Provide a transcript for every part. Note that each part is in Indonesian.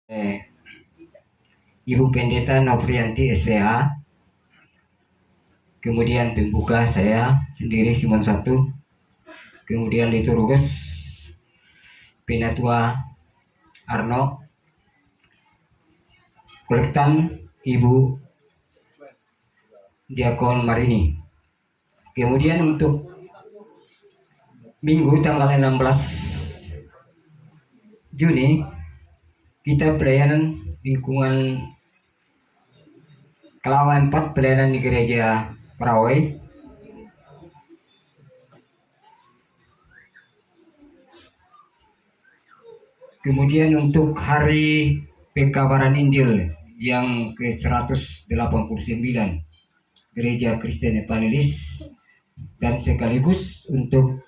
Ibu Pendeta Novrianti SPH, kemudian pembuka saya sendiri Simon 1, kemudian liturgus Penatua Arno, kolektan Ibu Diakon Marini. Kemudian untuk Minggu tanggal 16 Juni kita pelayanan lingkungan Kelawa 4, pelayanan di gereja Parawai. Kemudian untuk hari pekabaran Injil yang ke-189 Gereja Kristen Evangelis, dan sekaligus untuk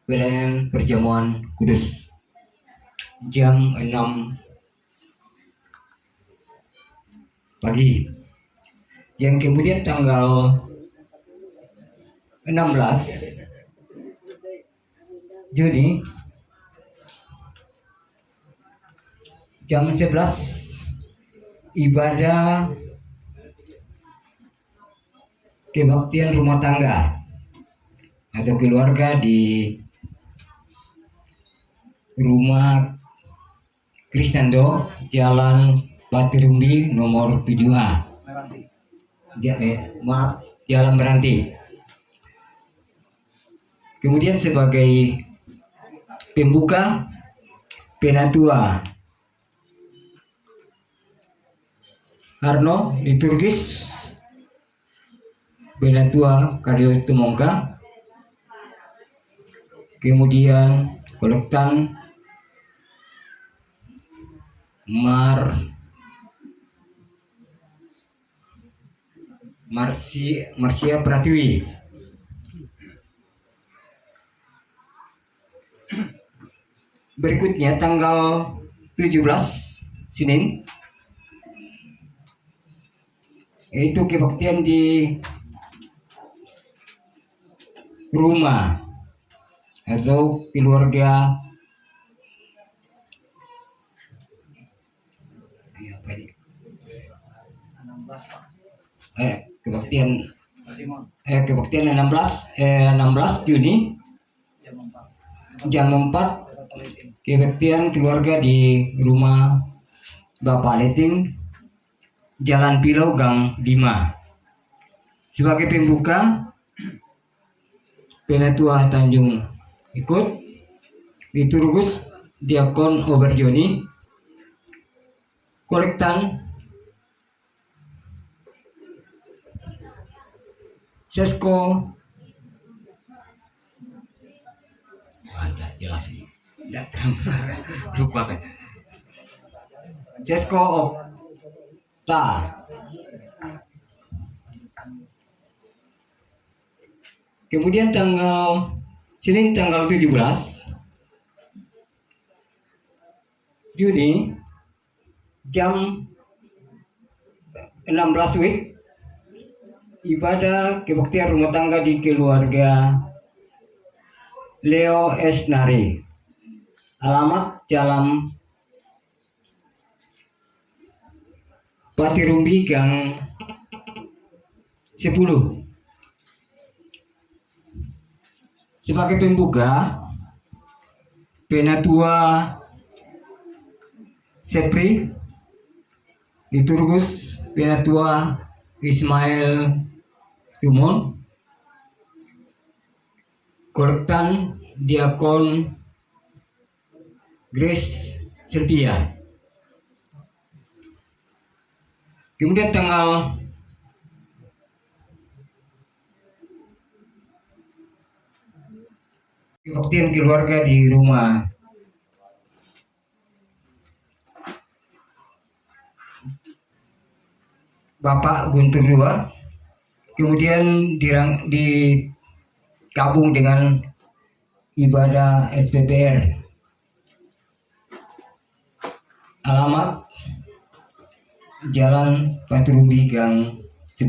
pelayanan perjamuan kudus jam 6 pagi. Yang kemudian tanggal 16 Juni jam 11 ibadah kebaktian rumah tangga atau keluarga di rumah Krisnando, Jalan Batirumbi nomor 7A. Jalan Meranti. Kemudian sebagai pembuka Penatua Arno, liturgis Penatua Karius Tumongka, kemudian kolektan Marsia Pratiwi. Berikutnya tanggal 17 Senin, yaitu kebaktian di rumah atau keluarga kebaktian 16 Juni jam 4, kebaktian keluarga di rumah Bapak Leting, Jalan Pilau Gang 5. Sebagai pembuka Penatua Tanjung ikut, liturgus Diakon Oberjoni, kolektan Sesko, ada jelas ini, datang lupa kan, Sesko Okta. Kemudian Senin tanggal 17 Juni jam 16 WIB, ibadah kebaktian rumah tangga di keluarga Leo S. Nari. Alamat Jalan Patirumbi Gang 10. Sebagai pembuka Penatua Sepri, liturgus Penatua Ismail Dumon, kolektan Diakon Grace Sylvia. Kemudian tanggal kebaktian keluarga di rumah Bapak Guntur II, kemudian digabung dengan ibadah SPPR. Alamat Jalan Patrumbi Gang 10.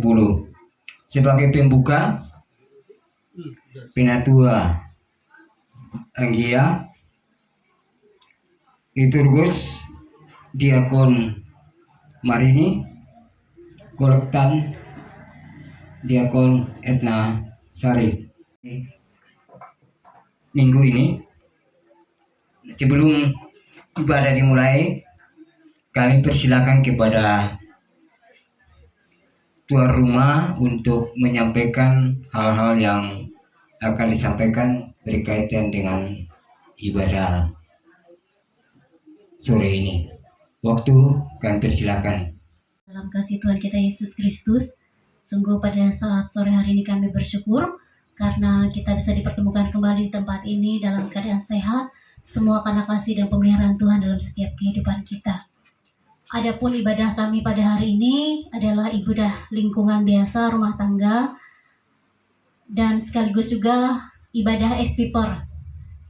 Sebagai pembuka Penatua Anggia, liturgus Diakon Marini, Goloktan Diakon Etna Sari. Minggu ini sebelum ibadah dimulai, kami persilakan kepada tuan rumah untuk menyampaikan hal-hal yang akan disampaikan berkaitan dengan ibadah sore ini. Waktu kami persilakan. Dalam kasih Tuhan kita Yesus Kristus, sungguh pada saat sore hari ini kami bersyukur karena kita bisa dipertemukan kembali di tempat ini dalam keadaan sehat, semua karena kasih dan pemeliharaan Tuhan dalam setiap kehidupan kita. Adapun ibadah kami pada hari ini adalah ibadah lingkungan biasa rumah tangga dan sekaligus juga ibadah SPPer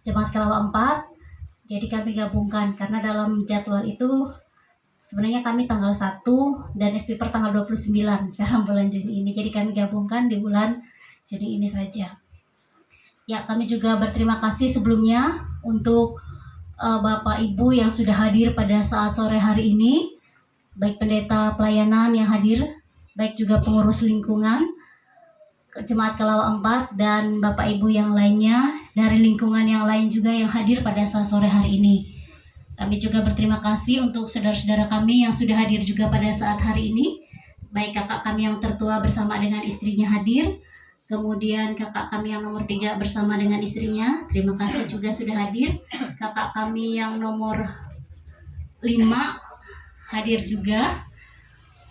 Jemaat Kelawa 4. Jadi kami gabungkan karena dalam jadwal itu sebenarnya kami tanggal 1 dan SPPer tanggal 29 dalam bulan Juni ini. Jadi kami gabungkan di bulan Juni ini saja. Ya, kami juga berterima kasih sebelumnya untuk Bapak Ibu yang sudah hadir pada saat sore hari ini. Baik pendeta pelayanan yang hadir, baik juga pengurus lingkungan, Jemaat Kelawa 4, dan Bapak Ibu yang lainnya dari lingkungan yang lain juga yang hadir pada saat sore hari ini. Kami juga berterima kasih untuk saudara-saudara kami yang sudah hadir juga pada saat hari ini. Baik kakak kami yang tertua bersama dengan istrinya hadir. Kemudian kakak kami yang nomor 3 bersama dengan istrinya. Terima kasih juga sudah hadir. Kakak kami yang nomor 5 hadir juga.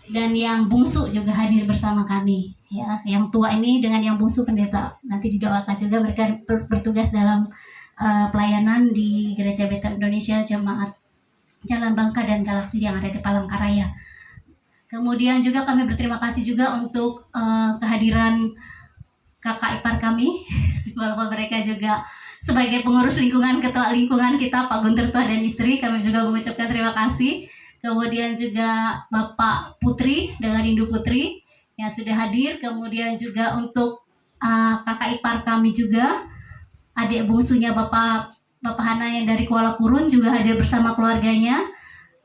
Dan yang bungsu juga hadir bersama kami. Ya, yang tua ini dengan yang bungsu pendeta. Nanti didoakan juga mereka bertugas dalam pelayanan di Gereja Betel Indonesia Jemaat Jalan Bangka dan Galaksi yang ada di Palangkaraya. Kemudian juga kami berterima kasih juga untuk kehadiran kakak ipar kami, walaupun mereka juga sebagai pengurus lingkungan, ketua lingkungan kita Pak Guntur Tua dan istri, kami juga mengucapkan terima kasih. Kemudian juga Bapak Putri dengan Indu Putri yang sudah hadir. Kemudian juga untuk kakak ipar kami juga, adik bungsunya Bapak Hana yang dari Kuala Kurun juga hadir bersama keluarganya.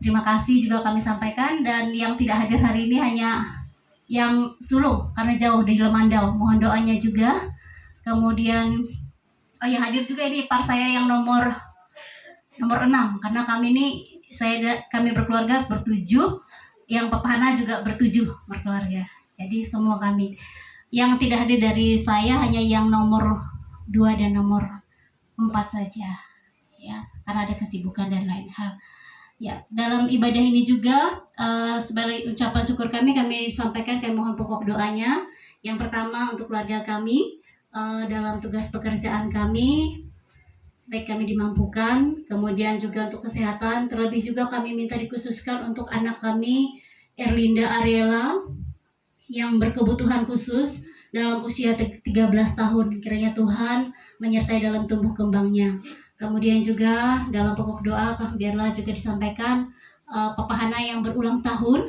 Terima kasih juga kami sampaikan. Dan yang tidak hadir hari ini hanya yang sulung karena jauh dari Lemandau. Mohon doanya juga. Kemudian yang hadir juga ini ipar saya yang nomor 6 karena kami berkeluarga bertujuh. Yang Bapak Hana juga bertujuh berkeluarga. Jadi semua kami. Yang tidak hadir dari saya hanya yang nomor 2 dan nomor 4 saja, ya, karena ada kesibukan dan lain hal. Ya, dalam ibadah ini juga sebagai ucapan syukur kami sampaikan, kami mohon pokok doanya. Yang pertama untuk keluarga kami dalam tugas pekerjaan kami, baik kami dimampukan, kemudian juga untuk kesehatan, terlebih juga kami minta dikhususkan untuk anak kami Erlinda Ariela yang berkebutuhan khusus dalam usia 13 tahun. Kiranya Tuhan menyertai dalam tumbuh kembangnya. Kemudian juga dalam pokok doa biarlah juga disampaikan Papa Hana yang berulang tahun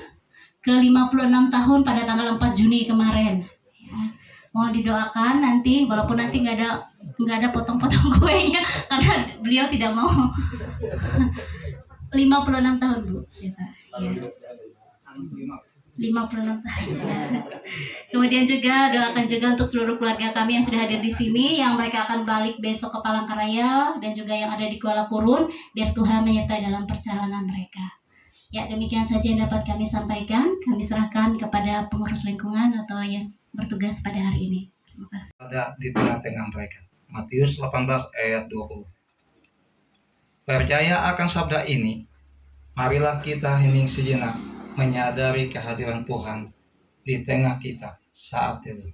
ke 56 tahun pada tanggal 4 Juni kemarin. Ya, mohon didoakan nanti, walaupun nanti nggak ada potong-potong kuenya karena beliau tidak mau. 56 tahun Bu. Ya. 56 tahun. Kemudian juga doakan juga untuk seluruh keluarga kami yang sudah hadir di sini, yang mereka akan balik besok ke Palangkaraya, dan juga yang ada di Kuala Kurun, biar Tuhan menyertai dalam perjalanan mereka. Ya, demikian saja yang dapat kami sampaikan. Kami serahkan kepada pengurus lingkungan atau yang bertugas pada hari ini. Terima kasih. Ada di tengah-tengah mereka. Matius 18 ayat 20. Percaya akan sabda ini, marilah kita hening sejenak menyadari kehadiran Tuhan di tengah kita saat ini.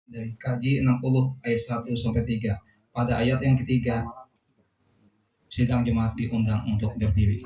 Dari KJ 60 ayat 1-3. Pada ayat yang ketiga, sidang jemaat diundang untuk berdiri.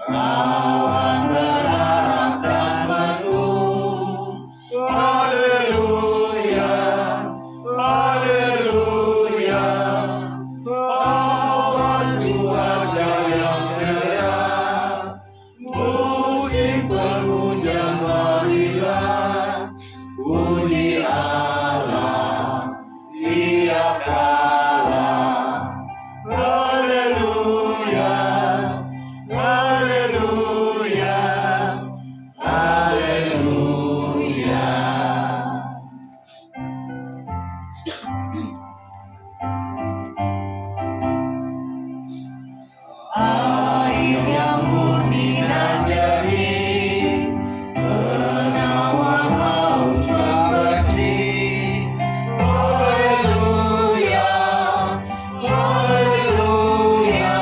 awan berharap dan mendung. Haleluya, haleluya. Awan cuaca yang cerah, musim penghujan marilah. Puji Allah tiap kala. Haleluya, haleluya, haleluya. Air yang murni dan jernih, penawar haus pembersih. Haleluya, haleluya.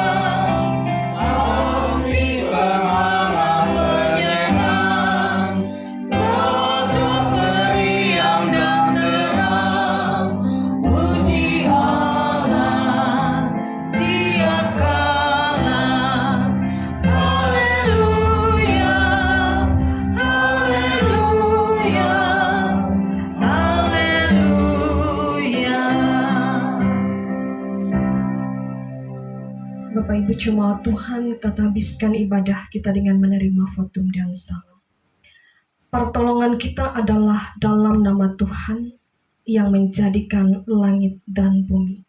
Api berharap menyerang, tetap meriang dan terang. Puji Allah tiap kala. Haleluya, haleluya, haleluya. Bapak Ibu Jemaat Tuhan, kita habiskan ibadah kita dengan menerima votum dan salam. Pertolongan kita adalah dalam nama Tuhan yang menjadikan langit dan bumi.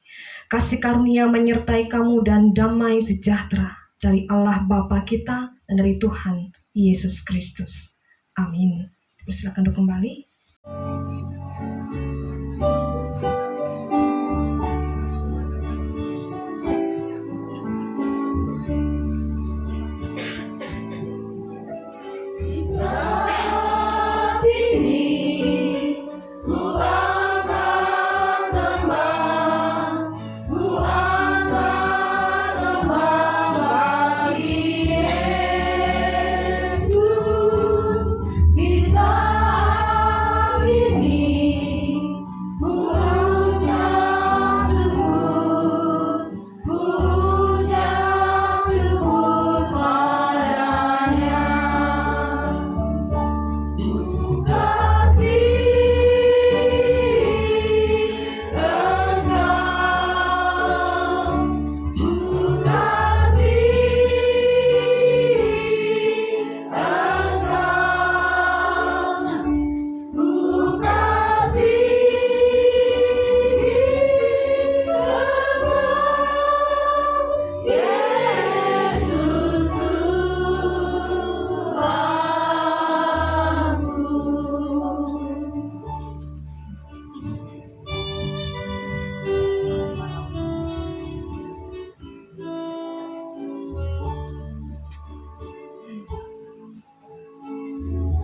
Kasih karunia menyertai kamu dan damai sejahtera dari Allah Bapa kita dan dari Tuhan Yesus Kristus. Amin. Persilakan untuk kembali. Saat ini ku angkat tembang, ku angkat tembang bagi Yesus. Di saat ini ku ucap syukur, ku ucap syukur padanya.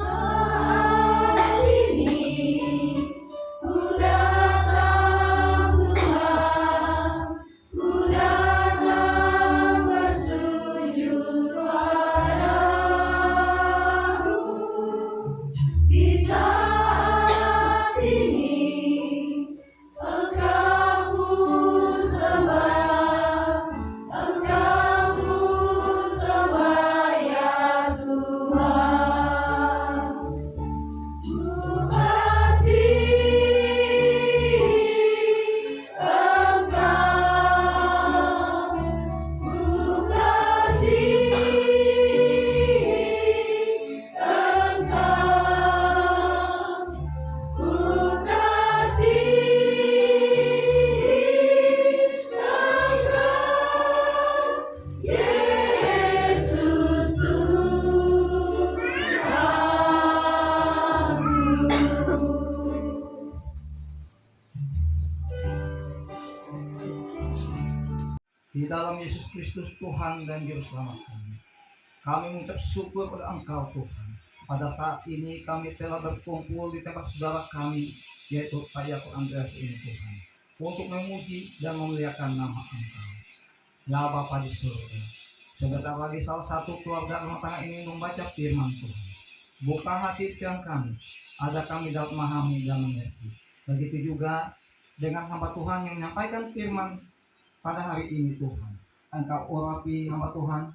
Saat ini ku datang Tuhan, ku datang bersujud padamu. Di saat ini Engkau ku sembah, Engkau ku sembah ya Tuhan. Ku kasih Engkau, ku kasih Engkau, ku kasih Engkau, Yesus Tuhanku. Di dalam Yesus Kristus Tuhan dan Juru Selamat kami mengucap syukur pada Engkau Tuhan. Pada saat ini kami telah berkumpul di tempat saudara kami, yaitu Pak Yakub Andreas ini Tuhan, untuk memuji dan memuliakan nama Engkau. Ya Bapa di surga, sebentar lagi salah satu keluarga rumah tangga ini membaca firman Tuhan. Buka hati pikiran kami, ada kami dapat memahami dan mengerti. Begitu juga dengan hamba Tuhan yang menyampaikan firman pada hari ini Tuhan. Engkau urapi hamba Tuhan,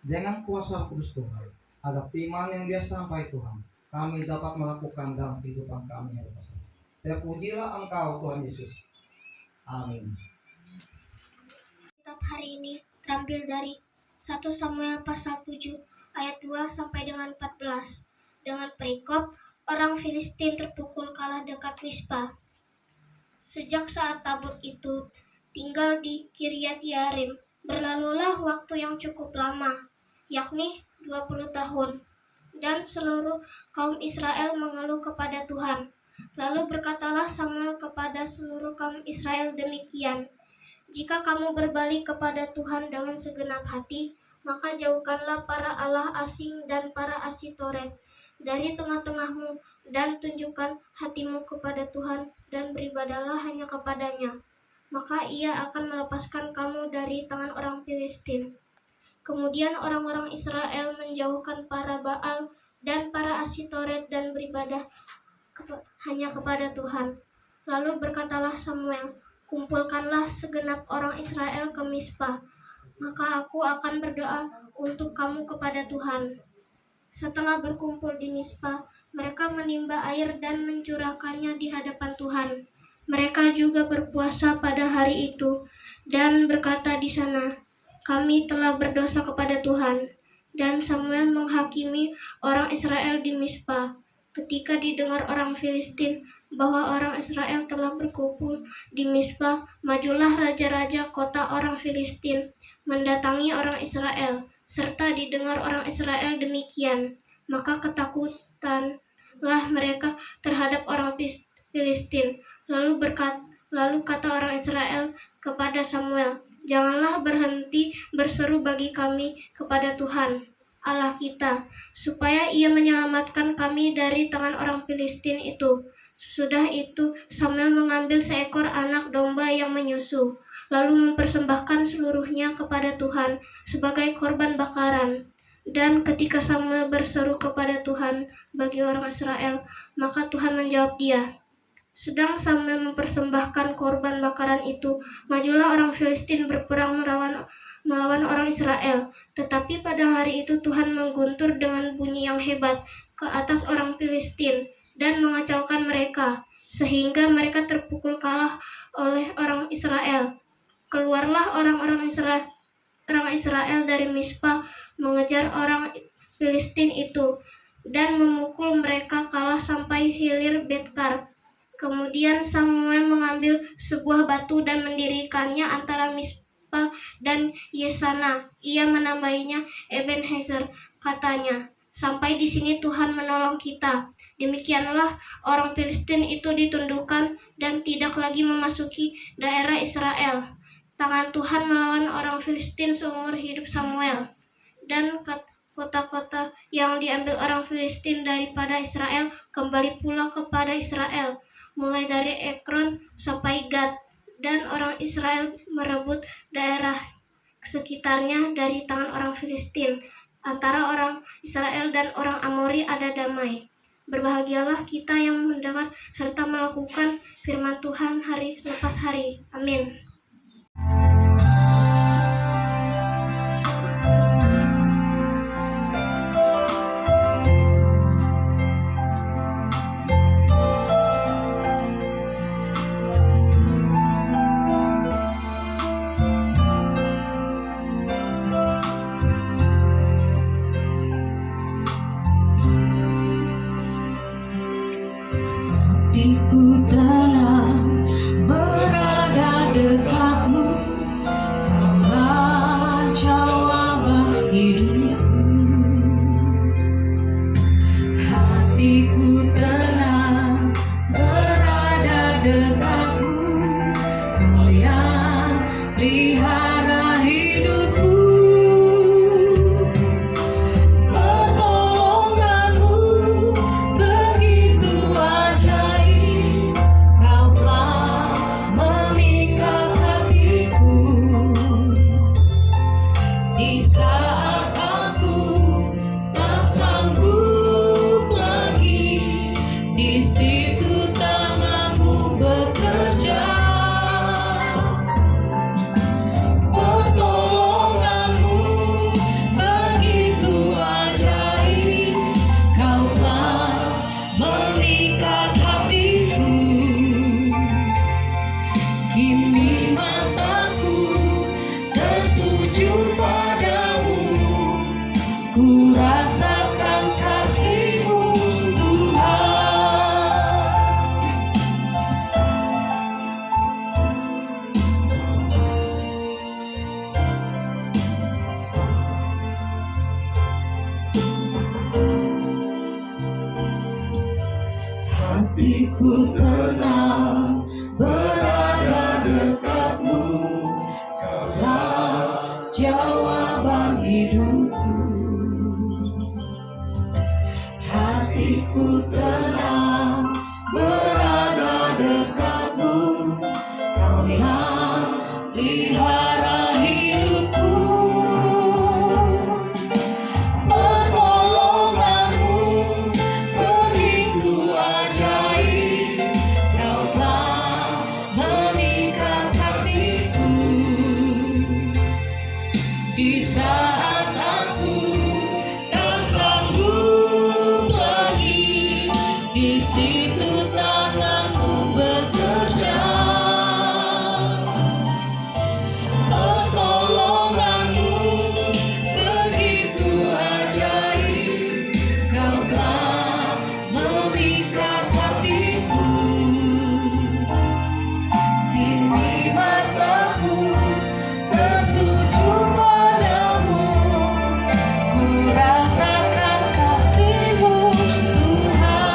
dengan kuasa kudus Tuhan, agar firman yang dia sampai Tuhan, kami dapat melakukan dalam kehidupan kami yang lepas. Terpujilah Engkau Tuhan Yesus. Amin. Kitab hari ini terambil dari 1 Samuel pasal 7 ayat 2 sampai dengan 14 dengan perikop orang Filistin terpukul kalah dekat Mispa. Sejak saat tabut itu tinggal di Kiryat Yarim, berlalulah waktu yang cukup lama, yakni 20 tahun, dan seluruh kaum Israel mengeluh kepada Tuhan. Lalu berkatalah Samuel kepada seluruh kaum Israel demikian, jika kamu berbalik kepada Tuhan dengan segenap hati, maka jauhkanlah para allah asing dan para asitoret dari tengah-tengahmu, dan tunjukkan hatimu kepada Tuhan, dan beribadahlah hanya kepadanya. Maka ia akan melepaskan kamu dari tangan orang Filistin. Kemudian orang-orang Israel menjauhkan para Baal dan para asitoret dan beribadah hanya kepada Tuhan. Lalu berkatalah Samuel, kumpulkanlah segenap orang Israel ke Mispa, maka aku akan berdoa untuk kamu kepada Tuhan. Setelah berkumpul di Mispa, mereka menimba air dan mencurahkannya di hadapan Tuhan. Mereka juga berpuasa pada hari itu dan berkata di sana, kami telah berdosa kepada Tuhan. Dan Samuel menghakimi orang Israel di Mispa. Ketika didengar orang Filistin bahwa orang Israel telah berkumpul di Mispa, majulah raja-raja kota orang Filistin mendatangi orang Israel. Serta didengar orang Israel demikian, maka ketakutanlah mereka terhadap orang Filistin. Lalu kata orang Israel kepada Samuel, janganlah berhenti berseru bagi kami kepada Tuhan Allah kita, supaya ia menyelamatkan kami dari tangan orang Filistin itu. Sesudah itu Samuel mengambil seekor anak domba yang menyusu, lalu mempersembahkan seluruhnya kepada Tuhan sebagai korban bakaran. Dan ketika Samuel berseru kepada Tuhan bagi orang Israel, maka Tuhan menjawab dia. Sedang Samuel mempersembahkan korban bakaran itu, majulah orang Filistin berperang melawan orang Israel. Tetapi pada hari itu Tuhan mengguntur dengan bunyi yang hebat ke atas orang Filistin dan mengacaukan mereka, sehingga mereka terpukul kalah oleh orang Israel. Keluarlah orang Israel dari Mispa mengejar orang Filistin itu dan memukul mereka kalah sampai hilir Betkar. Kemudian Samuel mengambil sebuah batu dan mendirikannya antara Mispa dan Yesana. Ia menambahinya Ebenezer, katanya, sampai di sini Tuhan menolong kita. Demikianlah orang Filistin itu ditundukkan dan tidak lagi memasuki daerah Israel. Tangan Tuhan melawan orang Filistin seumur hidup Samuel. Dan kota-kota yang diambil orang Filistin daripada Israel kembali pula kepada Israel, mulai dari Ekron sampai Gad. Dan orang Israel merebut daerah sekitarnya dari tangan orang Filistin. Antara orang Israel dan orang Amori ada damai. Berbahagialah kita yang mendengar serta melakukan firman Tuhan hari lepas hari. Amin. Hatiku tenang berada dekatmu. rasakan kasih-Mu Tuhan. Hatiku tenang berada dekat-Mu, Kaulah jawaban hidupku. Hatiku tenang berada dekat-Mu, Kau yang pelihara hidupku. Pertolongan-Mu begitu ajaib, Kau telah mengikat hatiku. Di saat aku tak sanggup lagi, di situ tangan-Mu bekerja. Pertolongan-Mu begitu ajaib, Kau telah mengikat hatiku. Kini mataku tertuju padamu, ku rasakan kasih-Mu Tuhan.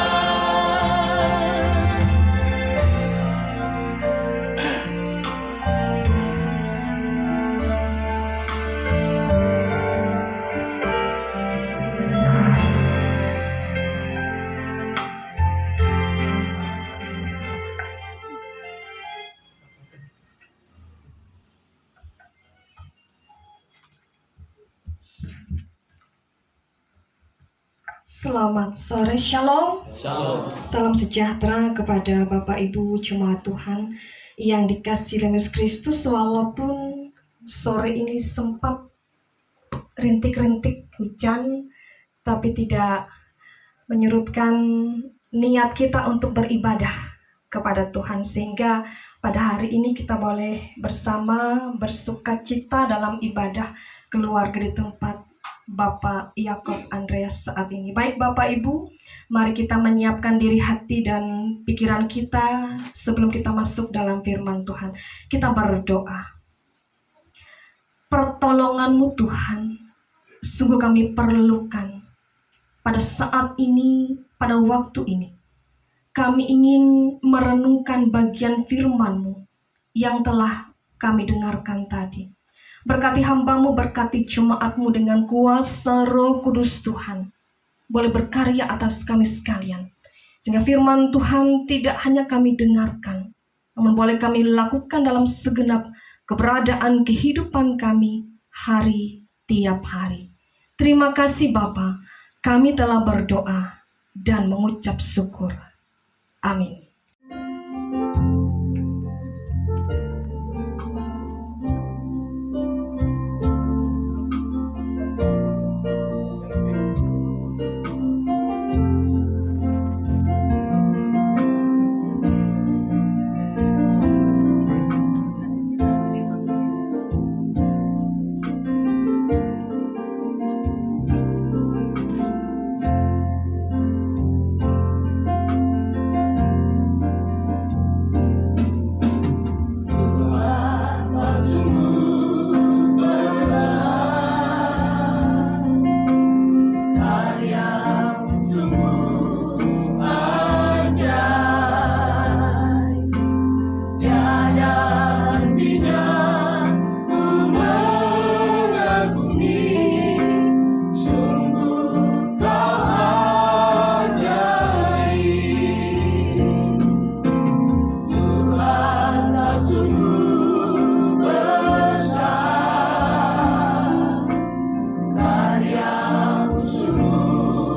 Selamat sore, Shalom. Salam sejahtera kepada Bapak Ibu Jemaat Tuhan yang dikasihi oleh Yesus Kristus. Walaupun sore ini sempat rintik-rintik hujan, tapi tidak menyurutkan niat kita untuk beribadah kepada Tuhan, sehingga pada hari ini kita boleh bersama bersukacita dalam ibadah keluarga di tempat Bapak Yakob Andreas saat ini. Baik Bapak Ibu, mari kita menyiapkan diri hati dan pikiran kita sebelum kita masuk dalam firman Tuhan. Kita berdoa. Pertolongan-Mu Tuhan, sungguh kami perlukan pada saat ini, pada waktu ini. Kami ingin merenungkan bagian firman-Mu yang telah kami dengarkan tadi. Berkati hamba-Mu, berkati jemaat-Mu dengan kuasa Roh Kudus Tuhan. Boleh berkarya atas kami sekalian. Sehingga firman Tuhan tidak hanya kami dengarkan, namun boleh kami lakukan dalam segenap keberadaan kehidupan kami hari tiap hari. Terima kasih Bapa, kami telah berdoa dan mengucap syukur. Amin. Karyamu sungguh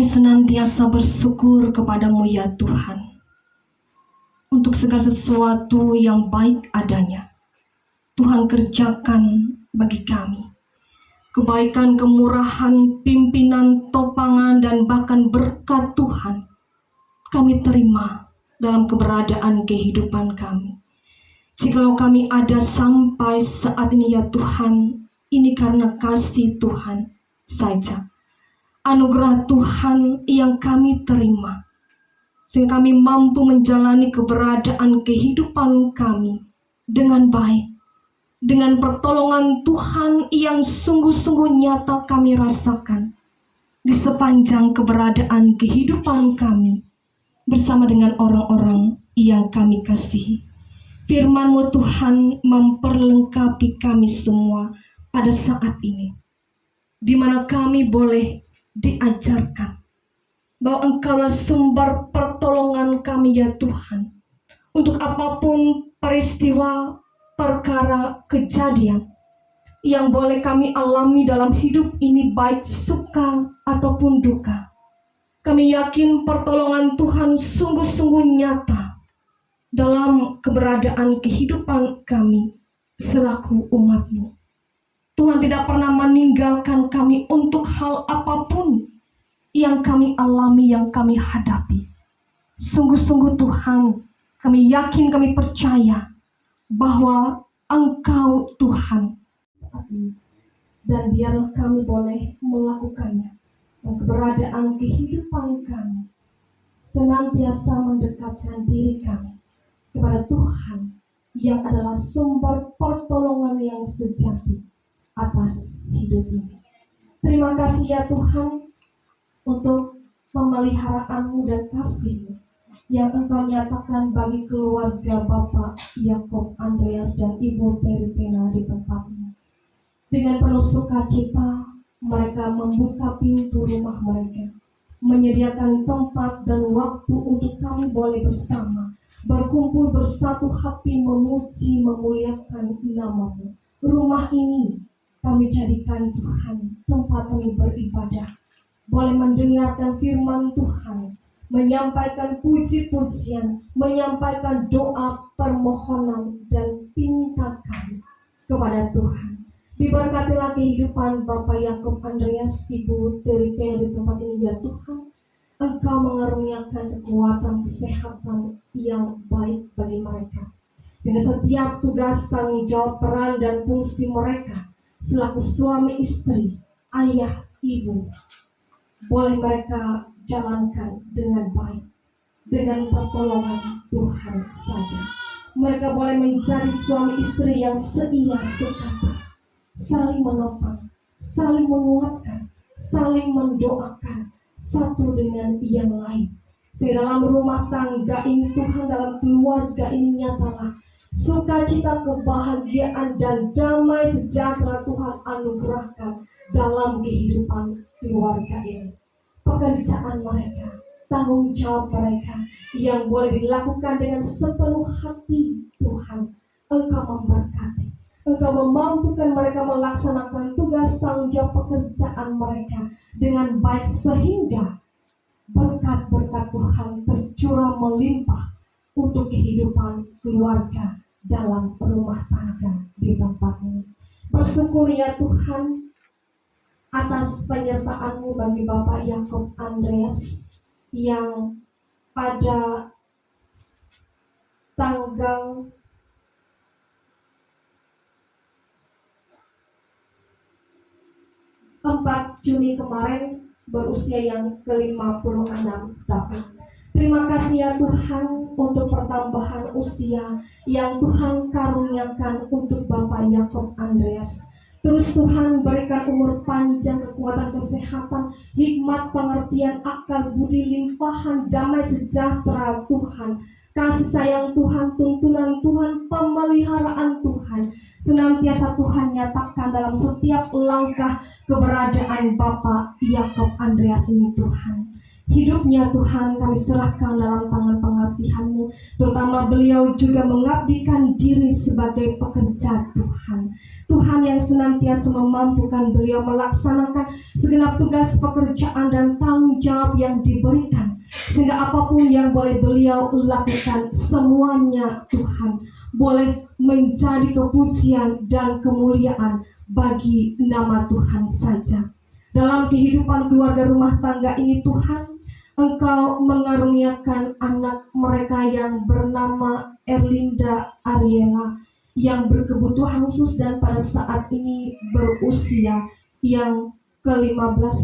Kami senantiasa bersyukur kepadamu ya Tuhan, untuk segala sesuatu yang baik adanya Tuhan kerjakan bagi kami. Kebaikan, kemurahan, pimpinan, topangan, dan bahkan berkat Tuhan kami terima dalam keberadaan kehidupan kami. Jikalau kami ada sampai saat ini ya Tuhan, ini karena kasih Tuhan saja. Anugerah Tuhan yang kami terima, sehingga kami mampu menjalani keberadaan kehidupan kami dengan baik. Dengan pertolongan Tuhan yang sungguh-sungguh nyata kami rasakan di sepanjang keberadaan kehidupan kami bersama dengan orang-orang yang kami kasihi. Firman-Mu Tuhan memperlengkapi kami semua pada saat ini, di mana kami boleh diajarkan bahwa Engkaulah sumber pertolongan kami ya Tuhan. Untuk apapun peristiwa, perkara, kejadian yang boleh kami alami dalam hidup ini, baik suka ataupun duka, kami yakin pertolongan Tuhan sungguh-sungguh nyata dalam keberadaan kehidupan kami selaku umat-Mu. Tuhan tidak pernah meninggalkan kami untuk hal apapun yang kami alami, yang kami hadapi. Sungguh-sungguh Tuhan, kami yakin, kami percaya bahwa Engkau Tuhan saat ini. Dan biarlah kami boleh melakukannya. Dan keberadaan kehidupan kami senantiasa mendekatkan diri kami kepada Tuhan yang adalah sumber pertolongan yang sejati atas hidup ini. Terima kasih ya Tuhan untuk pemeliharaanmu dan kasih-Mu yang Engkau nyatakan bagi keluarga Bapak Yakob Andreas dan Ibu Teripena di tempat ini. Dengan penuh sukacita mereka membuka pintu rumah mereka, menyediakan tempat dan waktu untuk kami boleh bersama, berkumpul bersatu hati memuji memuliakan nama-Mu. Rumah ini kami jadikan Tuhan tempat kami beribadah, boleh mendengarkan firman Tuhan, menyampaikan puji-pujian, menyampaikan doa, permohonan, dan pinta kami kepada Tuhan. Diberkatilah kehidupan Bapak Yakob Andreas, Ibu Teripena di tempat ini ya Tuhan. Engkau mengaruniakan kekuatan, kesehatan yang baik bagi mereka, sehingga setiap tugas, tanggung jawab, peran, dan fungsi mereka selaku suami istri, ayah, ibu, boleh mereka jalankan dengan baik, dengan pertolongan Tuhan saja. Mereka boleh menjadi suami istri yang seia sekata, saling menopang, saling menguatkan, saling mendoakan satu dengan yang lain. Sehingga dalam rumah tangga ini Tuhan, dalam keluarga ini nyatalah sukacita, kebahagiaan, dan damai sejahtera Tuhan anugerahkan dalam kehidupan keluarga ini. Pekerjaan mereka, tanggung jawab mereka yang boleh dilakukan dengan sepenuh hati Tuhan, Engkau memberkati. Engkau memampukan mereka melaksanakan tugas tanggung jawab pekerjaan mereka dengan baik, sehingga berkat-berkat Tuhan tercurah melimpah untuk kehidupan keluarga dalam rumah tangga di tempat ini. Bersyukur ya Tuhan atas penyertaan-Mu bagi Bapak Yakob Andreas yang pada tanggal 4 Juni kemarin berusia yang ke-56 tahun. Terima kasih ya Tuhan untuk pertambahan usia yang Tuhan karuniakan untuk Bapak Yakob Andreas. Terus Tuhan berikan umur panjang, kekuatan, kesehatan, hikmat, pengertian, akal, budi, limpahan, damai sejahtera Tuhan, kasih sayang Tuhan, tuntunan Tuhan, pemeliharaan Tuhan, senantiasa Tuhan nyatakan dalam setiap langkah keberadaan Bapak Yakob Andreas ini Tuhan. hidupnya Tuhan kami serahkan dalam tangan pengasihan-Mu. Terutama beliau juga mengabdikan diri sebagai pekerja Tuhan. Tuhan yang senantiasa memampukan beliau melaksanakan segenap tugas pekerjaan dan tanggung jawab yang diberikan. Sehingga apapun yang boleh beliau lakukan, semuanya Tuhan boleh menjadi kepujian dan kemuliaan bagi nama Tuhan saja. Dalam kehidupan keluarga rumah tangga ini Tuhan, Engkau mengaruniakan anak mereka yang bernama Erlinda Ariela yang berkebutuhan khusus dan pada saat ini berusia yang ke-15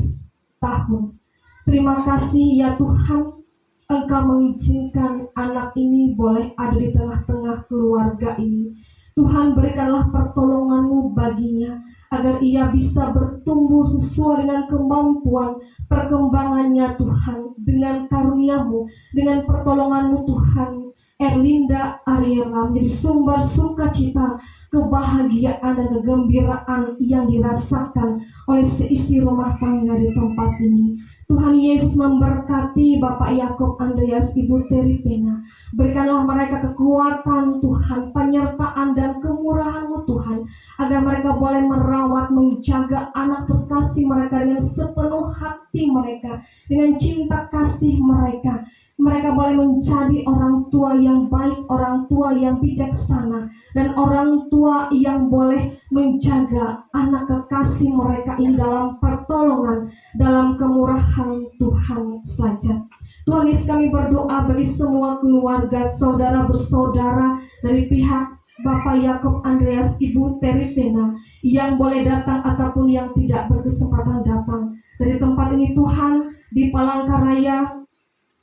tahun. Terima kasih ya Tuhan, Engkau mengizinkan anak ini boleh ada di tengah-tengah keluarga ini. Tuhan, berikanlah pertolongan-Mu baginya agar ia bisa bertumbuh sesuai dengan kemampuan perkembangannya Tuhan, dengan karunia-Mu, dengan pertolongan-Mu Tuhan. Erlinda Ariela menjadi sumber sukacita, kebahagiaan dan kegembiraan yang dirasakan oleh seisi rumah tangga di tempat ini. Tuhan Yesus memberkati Bapak Yakob Andreas, Ibu Teri Pena. Berikanlah mereka kekuatan Tuhan, penyertaan dan kemurahan-Mu Tuhan, agar mereka boleh merawat, menjaga anak terkasih mereka dengan sepenuh hati mereka, dengan cinta kasih mereka. Mereka boleh menjadi orang tua yang baik, orang tua yang bijaksana, dan orang tua yang boleh menjaga anak kekasih mereka ini dalam pertolongan, dalam kemurahan Tuhan saja. Tuhan Yesus, kami berdoa bagi semua keluarga, saudara bersaudara dari pihak Bapak Yakob Andreas, Ibu Teri Pena yang boleh datang ataupun yang tidak berkesempatan datang dari tempat ini Tuhan, di Palangkaraya,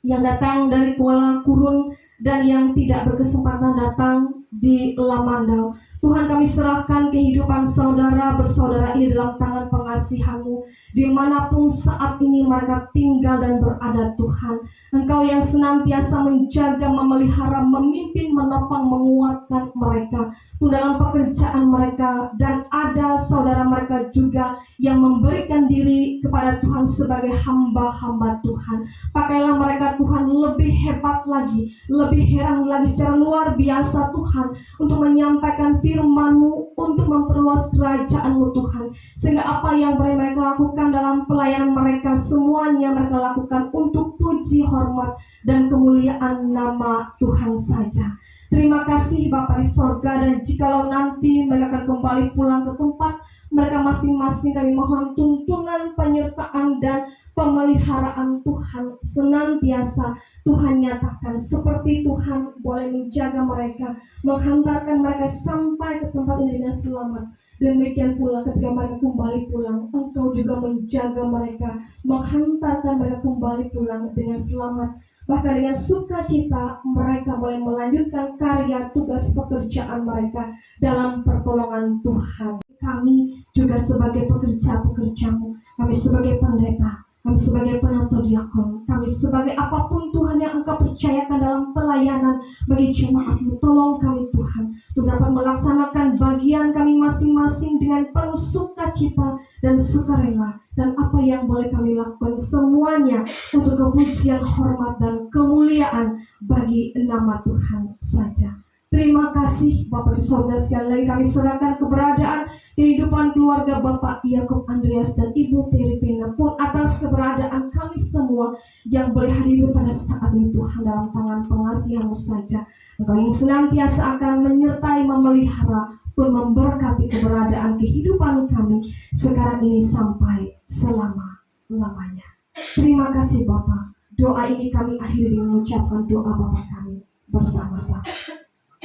yang datang dari Kuala Kurun dan yang tidak berkesempatan datang di Lamandau. Tuhan, kami serahkan kehidupan saudara bersaudara ini dalam tangan pengasihan-Mu, dimanapun saat ini mereka tinggal dan berada Tuhan. Engkau yang senantiasa menjaga, memelihara, memimpin, menopang, menguatkan mereka pun dalam pekerjaan mereka, dan ada saudara mereka juga yang memberikan diri kepada Tuhan sebagai hamba-hamba Tuhan. Pakailah mereka Tuhan lebih hebat lagi, lebih heran lagi secara luar biasa Tuhan, untuk menyampaikan firman-Mu, untuk memperluas kerajaan-Mu Tuhan, sehingga apa yang boleh mereka lakukan dalam pelayanan mereka, semuanya mereka lakukan untuk puji, hormat, dan kemuliaan nama Tuhan saja. Terima kasih Bapa di sorga, dan jikalau nanti mereka akan kembali pulang ke tempat mereka masing-masing, kami mohon tuntunan, penyertaan, dan pemeliharaan Tuhan senantiasa Tuhan nyatakan, seperti Tuhan boleh menjaga mereka, menghantarkan mereka sampai ke tempat ini dengan selamat. Demikian pula ketika mereka kembali pulang, Engkau juga menjaga mereka, menghantarkan mereka kembali pulang dengan selamat. Bahkan dengan sukacita mereka boleh melanjutkan karya tugas pekerjaan mereka dalam pertolongan Tuhan. Kami juga sebagai pekerja-pekerja-Mu, kami sebagai pendeta, kami sebagai penatua diakon, kami sebagai apapun Tuhan yang Engkau percayakan dalam pelayanan bagi jemaat-Mu, tolong kami Tuhan untuk dapat melaksanakan bagian kami masing-masing dengan penuh sukacita dan sukarela, dan apa yang boleh kami lakukan semuanya untuk kepujian, hormat, dan kemuliaan bagi nama Tuhan saja. Terima kasih Bapak di sorga, sekali lagi kami serahkan keberadaan kehidupan keluarga Bapak Yakob Andreas dan Ibu Teri Pena pun atas keberadaan kami semua yang boleh hadir pada saat ini Tuhan, dalam tangan pengasihan-Mu saja. Engkau yang senantiasa akan menyertai, memelihara, pun memberkati keberadaan kehidupan kami sekarang ini sampai selama-lamanya. Terima kasih Bapak. Doa ini kami akhiri dengan mengucapkan doa Bapa kami bersama-sama.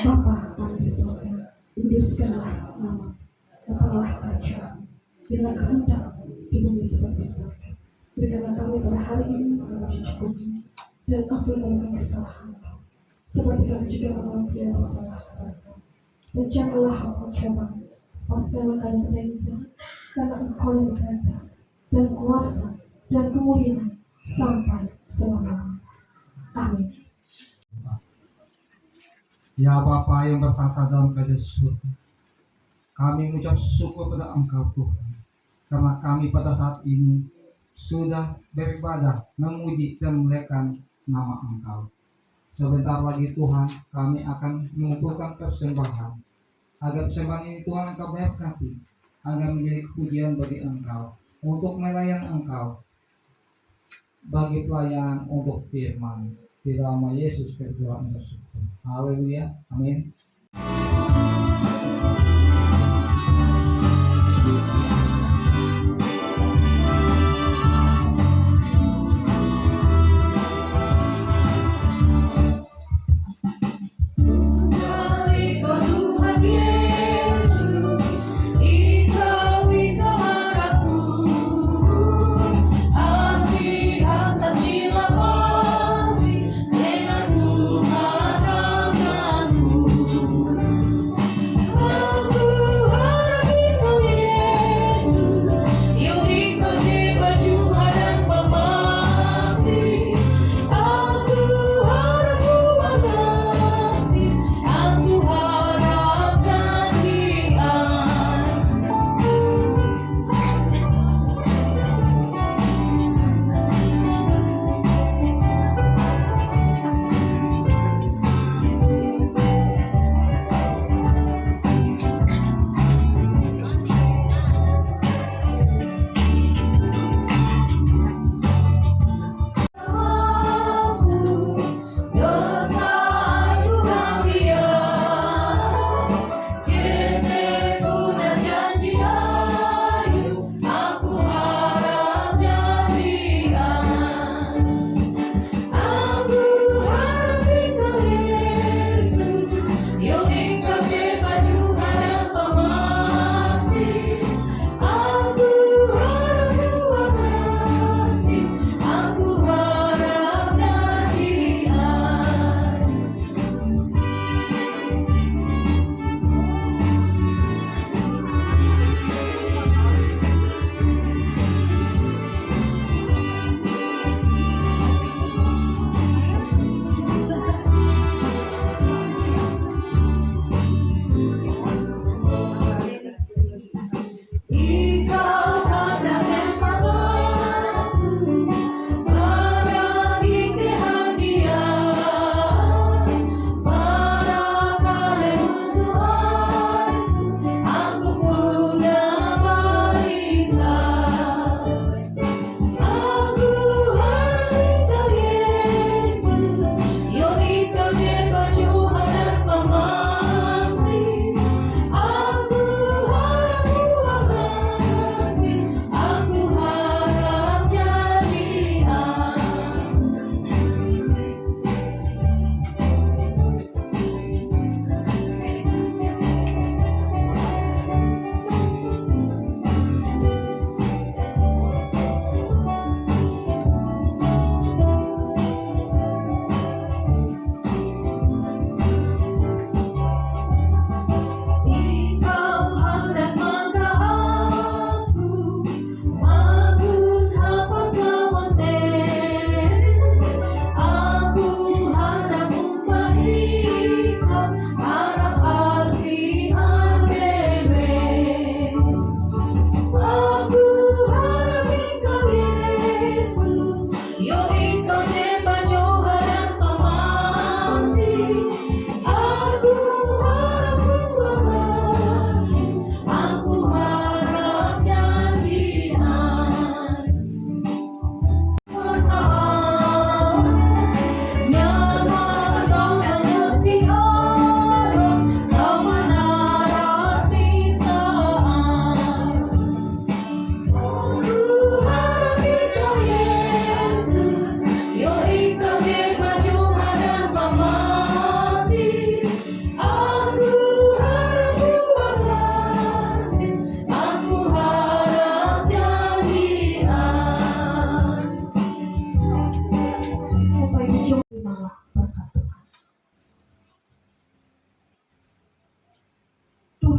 Bapa kami di surga, kuduskanlah nama, datanglah kerajaan, biarlah kehendak di bumi seperti surga. Berikanlah kami pada hari ini yang secukupnya, dan ampunilah kami kesalahan, seperti kami juga mengampuni yang bersalah kepada kami. Dan janganlah Engkau coba, pastilah kami berlain jahat, karena Engkau yang berkata dan kuasa dan kemuliaan sampai selama-lamanya. Amin. Ya Bapa yang bertata dalam kerajaan surga, kami mengucap syukur pada Engkau Tuhan, karena kami pada saat ini sudah beribadah, memuji dan memuliakan nama Engkau. Sebentar lagi Tuhan, kami akan mengumpulkan persembahan. Agar persembahan ini Tuhan Engkau berkati, agar menjadi kepujian bagi Engkau, untuk melayani Engkau, bagi pelayanan untuk firman. Di dalam nama Yesus berdoa dan bersyukur. Haleluya. Amin.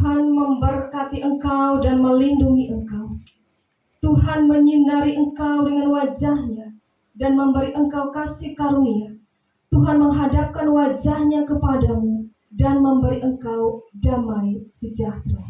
Tuhan memberkati engkau dan melindungi engkau. Tuhan menyinari engkau dengan wajah-Nya dan memberi engkau kasih karunia. Tuhan menghadapkan wajah-Nya kepadamu dan memberi engkau damai sejahtera.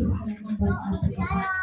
Tuhan, doa berdoa.